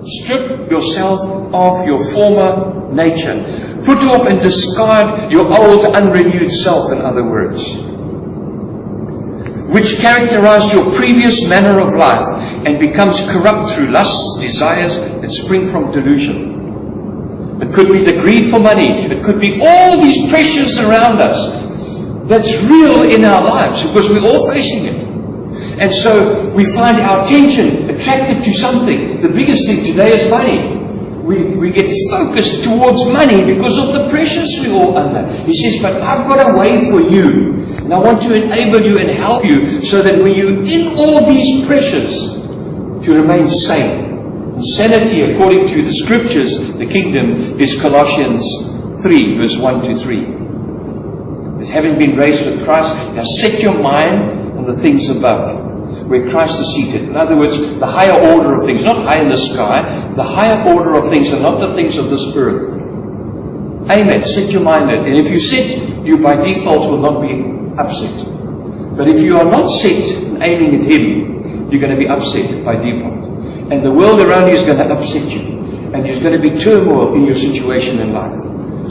Strip yourself of your former nature. Put off and discard your old unrenewed self, in other words, which characterized your previous manner of life and becomes corrupt through lusts, desires that spring from delusion. It could be the greed for money. It could be all these pressures around us that's real in our lives, because we're all facing it. And so we find our attention attracted to something. The biggest thing today is money. We get focused towards money because of the pressures we're all under. He says, but I've got a way for you. And I want to enable you and help you so that when you're in all these pressures, to remain sane. Insanity, according to the scriptures, the kingdom, is Colossians 3, verse 1 to 3. As having been raised with Christ, now set your mind on the things above, where Christ is seated. In other words, the higher order of things, not high in the sky, the higher order of things and not the things of this earth. Aim at, set your mind at. And if you set, you by default will not be upset. But if you are not set and aiming at Him, you're going to be upset by default. And the world around you is going to upset you. And there's going to be turmoil in your situation in life.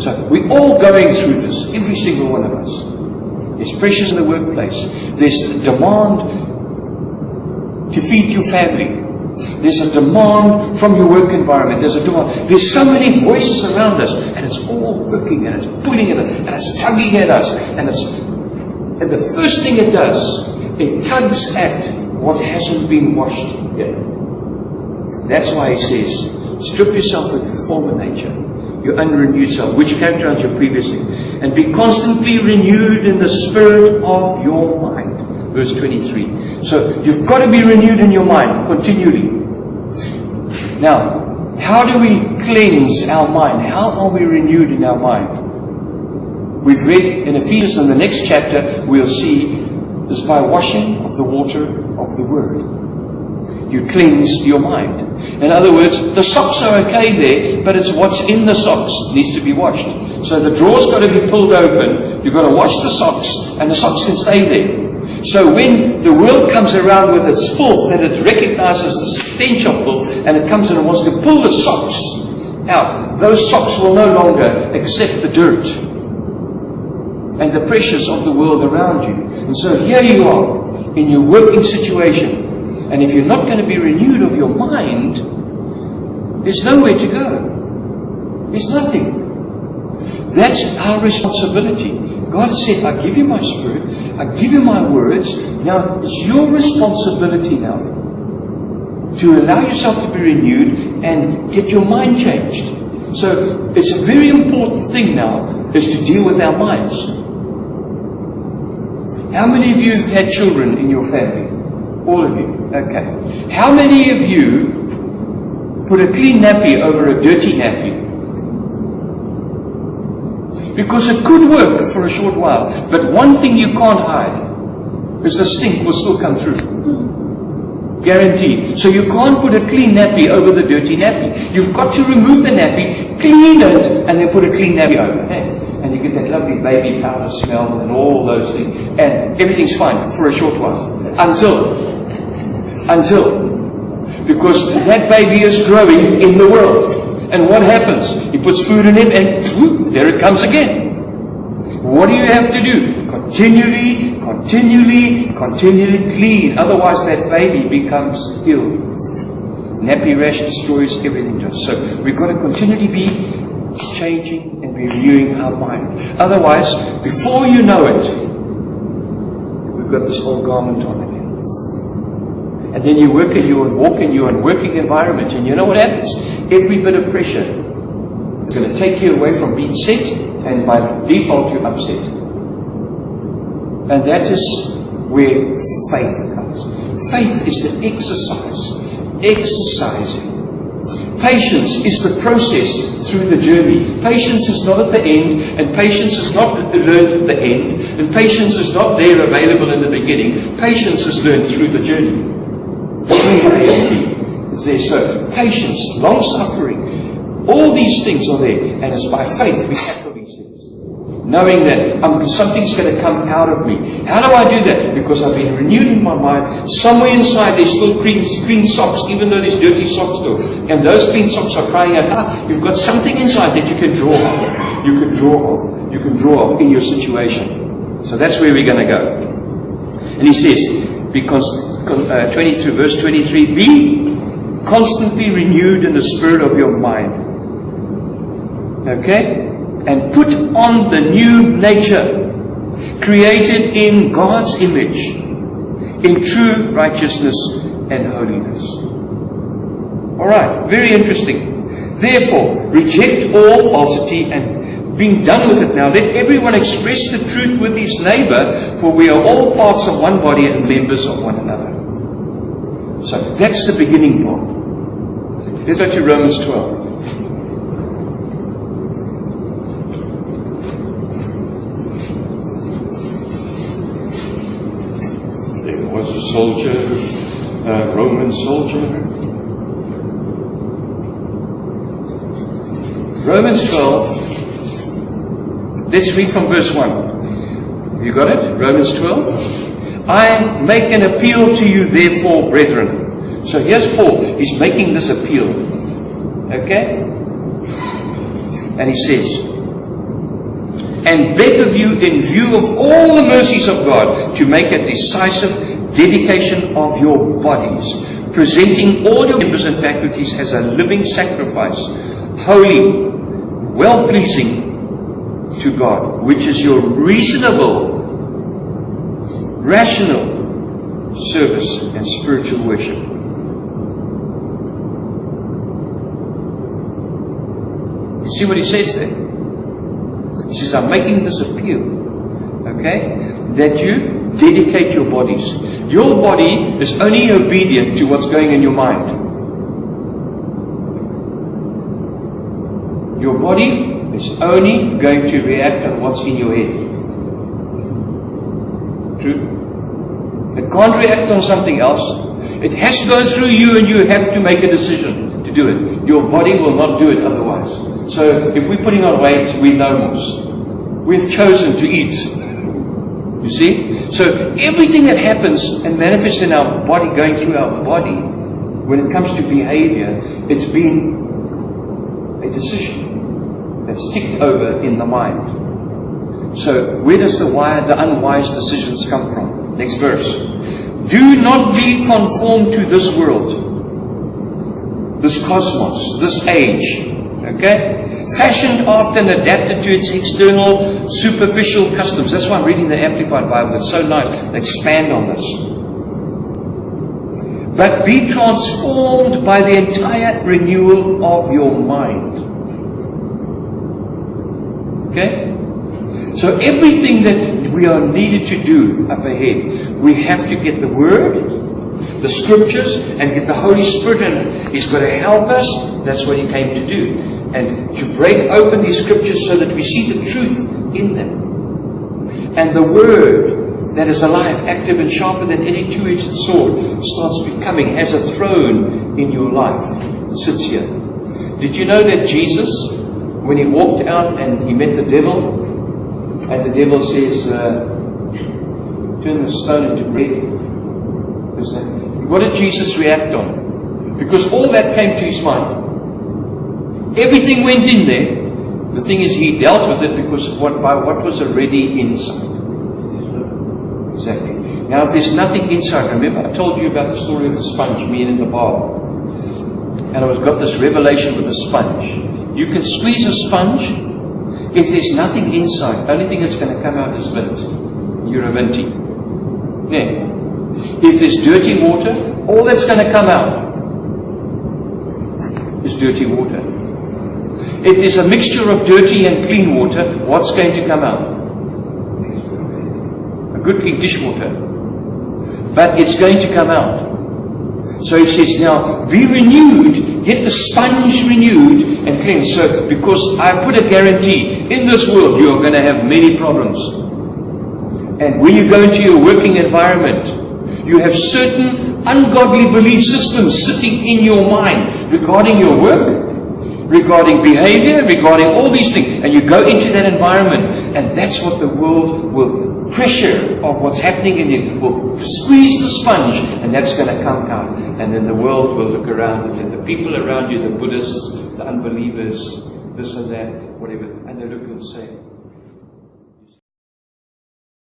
So we're all going through this, every single one of us. There's pressures in the workplace. There's a demand to feed your family. There's a demand from your work environment. There's a demand. There's so many voices around us, and it's all working, and it's pulling at us, and it's tugging at us, and the first thing it does, it tugs at what hasn't been washed yet. That's why he says, strip yourself of your former nature, your unrenewed self, which characterized your previous thing, and be constantly renewed in the spirit of your mind. Verse 23. So you've got to be renewed in your mind continually. Now, how do we cleanse our mind? How are we renewed in our mind? We've read in Ephesians, in the next chapter, we'll see this by washing of the water of the Word. You cleanse your mind. In other words, the socks are okay there, but it's what's in the socks needs to be washed. So the drawer's got to be pulled open. You've got to wash the socks, and the socks can stay there. So when the world comes around with its filth, that it recognizes the stench of filth, and it comes and it wants to pull the socks out, those socks will no longer accept the dirt and the pressures of the world around you. And so here you are in your working situation. And if you're not going to be renewed of your mind, there's nowhere to go. There's nothing. That's our responsibility. God said, I give you my spirit, I give you my words. Now, it's your responsibility now to allow yourself to be renewed and get your mind changed. So, it's a very important thing now, is to deal with our minds. How many of you have had children in your family? All of you. Okay. How many of you put a clean nappy over a dirty nappy? Because it could work for a short while. But one thing you can't hide is the stink will still come through. Guaranteed. So you can't put a clean nappy over the dirty nappy. You've got to remove the nappy, clean it, and then put a clean nappy over. And you get that lovely baby powder smell and all those things. And everything's fine for a short while. Until. Because that baby is growing in the world. And what happens? He puts food in him and whoop, there it comes again. What do you have to do? Continually clean. Otherwise that baby becomes ill. Nappy rash destroys everything to us. So we've got to continually be changing and renewing our mind. Otherwise, before you know it, we've got this old garment on again. And then you work in your and walk in your and working environment, and you know what happens? Every bit of pressure is going to take you away from being set, and by default you're upset. And that is where faith comes. Faith is the exercising. Patience is the process through the journey. Patience is not at the end, and patience is not learned at the end, and patience is not there available in the beginning. Patience is learned through the journey. Is there. So patience, long suffering, all these things are there, and it's by faith we tackle these things. knowing that something's going to come out of me. How do I do that? Because I've been renewed in my mind. Somewhere inside there's still clean socks, even though there's dirty socks still. And those clean socks are crying out, you've got something inside that you can draw off. You can draw off. You can draw off in your situation. So that's where we're going to go. And he says, verse 23, be constantly renewed in the spirit of your mind. Okay? And put on the new nature, created in God's image, in true righteousness and holiness. Alright, very interesting. Therefore, reject all falsity and being done with it now, let everyone express the truth with his neighbor, for we are all parts of one body and members of one another. So that's the beginning part. Let's go to Romans 12. Was a soldier, a Roman soldier. Romans 12. Let's read from verse 1. You got it? Romans 12. I make an appeal to you, therefore, brethren. So here's Paul. He's making this appeal. Okay? And he says, and beg of you, in view of all the mercies of God, to make a decisive dedication of your bodies, presenting all your members and faculties as a living sacrifice, holy, well-pleasing to God, which is your reasonable, rational service and spiritual worship. You see what he says there? He says, I'm making this appeal, okay, that you dedicate your bodies. Your body is only obedient to what's going in your mind. Your body is only going to react on what's in your head. True? It can't react on something else. It has to go through you, and you have to make a decision to do it. Your body will not do it otherwise. So if we're putting on weight, we know this. We've chosen to eat. You see? So everything that happens and manifests in our body, going through our body, when it comes to behavior, it's been a decision that's ticked over in the mind. So where does the unwise decisions come from? Next verse. Do not be conformed to this world, this cosmos, this age. Okay? Fashioned after and adapted to its external, superficial customs. That's why I'm reading the Amplified Bible. It's so nice. They expand on this. But be transformed by the entire renewal of your mind. Okay? So everything that we are needed to do up ahead, we have to get the Word, the Scriptures, and get the Holy Spirit in it. He's got to help us. That's what He came to do. And to break open these Scriptures so that we see the truth in them. And the Word that is alive, active and sharper than any two-edged sword starts becoming, has a throne in your life. It sits here. Did you know that Jesus, when He walked out and He met the devil, and the devil says, turn the stone into bread. What did Jesus react on? Because all that came to His mind. Everything went in there. The thing is, He dealt with it because of what was already inside. Exactly. Now, if there's nothing inside, remember I told you about the story of the sponge, me in the bar. And I've got this revelation with a sponge. You can squeeze a sponge. If there's nothing inside, the only thing that's going to come out is vint. You're a vinty. Yeah. If there's dirty water, all that's going to come out is dirty water. If there's a mixture of dirty and clean water, what's going to come out? A good clean dishwater. But it's going to come out. So he says, now, be renewed, get the sponge renewed and cleansed. So, because I put a guarantee, in this world you are going to have many problems. And when you go into your working environment, you have certain ungodly belief systems sitting in your mind regarding your work, regarding behavior, regarding all these things. And you go into that environment And that's what the world will, pressure of what's happening in you will squeeze the sponge, and that's going to come out. And then the world will look around, and the people around you, the Buddhists, the unbelievers, this and that, whatever, and they look and say,